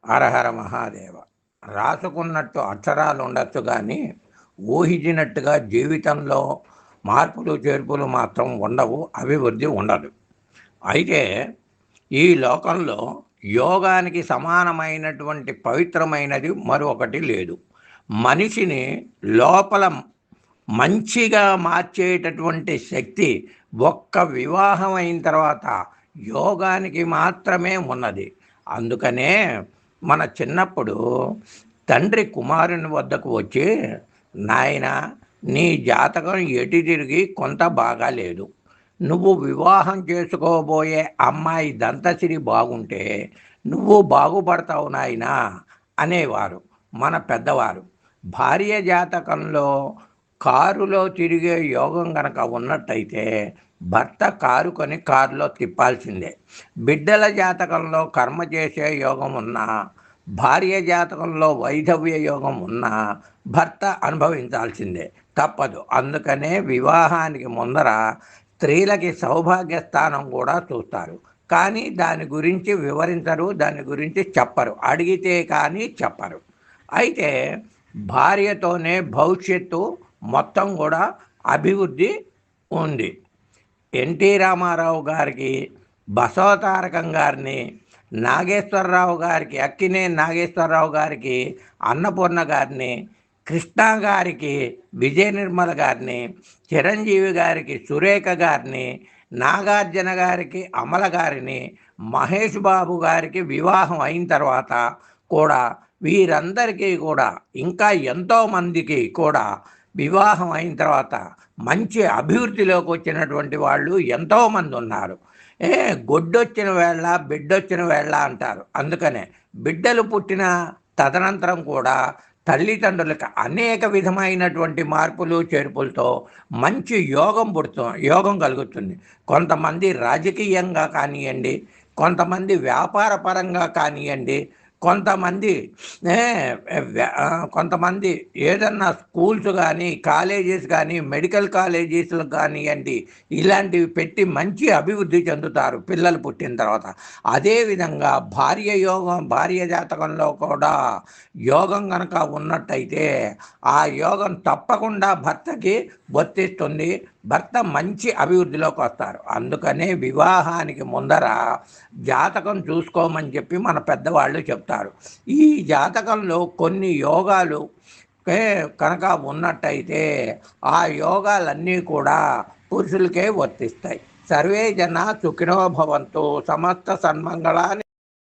హరహర మహాదేవ. రాసుకున్నట్టు అక్షరాలు ఉండొచ్చు కానీ ఊహించినట్టుగా జీవితంలో మార్పులు చేర్పులు మాత్రం ఉండవు, అభివృద్ధి ఉండదు. అయితే ఈ లోకంలో యోగానికి సమానమైనటువంటి పవిత్రమైనది మరొకటి లేదు. మనిషిని లోపల మంచిగా మార్చేటటువంటి శక్తి ఒక్క వివాహం అయిన తర్వాత యోగానికి మాత్రమే ఉన్నది. అందుకనే మన చిన్నప్పుడు తండ్రి కుమారుని వద్దకు వచ్చి, నాయన, నీ జాతకం ఎటు తిరిగి కొంత బాగాలేదు, నువ్వు వివాహం చేసుకోబోయే అమ్మాయి దంతసిరి బాగుంటే నువ్వు బాగుపడతావు నాయనా అనేవారు మన పెద్దవారు. భార్య జాతకంలో కారులో తిరిగే యోగం కనుక ఉన్నట్టయితే భర్త కారు కొని కారులో తిప్పాల్సిందే. బిడ్డల జాతకంలో కర్మ చేసే యోగం ఉన్నా, భార్య జాతకంలో వైధవ్య యోగం ఉన్నా భర్త అనుభవించాల్సిందే, తప్పదు. అందుకనే వివాహానికి ముందర స్త్రీలకి సౌభాగ్య స్థానం కూడా చూస్తారు, కానీ దాని గురించి వివరించరు, దాని గురించి చెప్పరు, అడిగితే కానీ చెప్పరు. అయితే భార్యతోనే భవిష్యత్తు మొత్తం కూడా అభివృద్ధి ఉంది. ఎన్టీ రామారావు గారికి, బసవతారకం గారిని, నాగేశ్వరరావు గారికి, అక్కినే నాగేశ్వరరావు గారికి, అన్నపూర్ణ గారిని, కృష్ణ గారికి విజయ నిర్మల గారిని, చిరంజీవి గారికి సురేఖ గారిని, నాగార్జున గారికి అమల గారిని, మహేష్ బాబు గారికి వివాహం అయిన తర్వాత కూడా వీరందరికీ కూడా ఇంకా ఎంతోమందికి కూడా వివాహం అయిన తర్వాత మంచి అభివృద్ధిలోకి వచ్చినటువంటి వాళ్ళు ఎంతోమంది ఉన్నారు. గొడ్డొచ్చిన వేళ బిడ్డొచ్చిన వేళ అంటారు. అందుకనే బిడ్డలు పుట్టిన తదనంతరం కూడా తల్లిదండ్రులకు అనేక విధమైనటువంటి మార్పులు చేర్పులతో మంచి యోగం కలుగుతుంది. కొంతమంది రాజకీయంగా కానివ్వండి, కొంతమంది వ్యాపార పరంగా కానివ్వండి, కొంతమంది ఏదన్నా స్కూల్స్ కానీ, కాలేజెస్ కానీ, మెడికల్ కాలేజెస్లు కానివ్వండి, ఇలాంటివి పెట్టి మంచి అభివృద్ధి చెందుతారు పిల్లలు పుట్టిన తర్వాత. అదేవిధంగా భార్య జాతకంలో కూడా యోగం కనుక ఉన్నట్టయితే ఆ యోగం తప్పకుండా భర్తకి వర్తిస్తుంది, భర్త మంచి అభివృద్ధిలోకి వస్తారు. అందుకనే వివాహానికి ముందర జాతకం చూసుకోమని చెప్పి మన పెద్దవాళ్ళు చెప్తారు. ఈ జాతకంలో కొన్ని యోగాలు కనుక ఉన్నట్టయితే ఆ యోగాలన్నీ కూడా పురుషులకే వర్తిస్తాయి. సర్వే జన సుఖినో భవంతు, సమస్త సన్మంగళాన్ని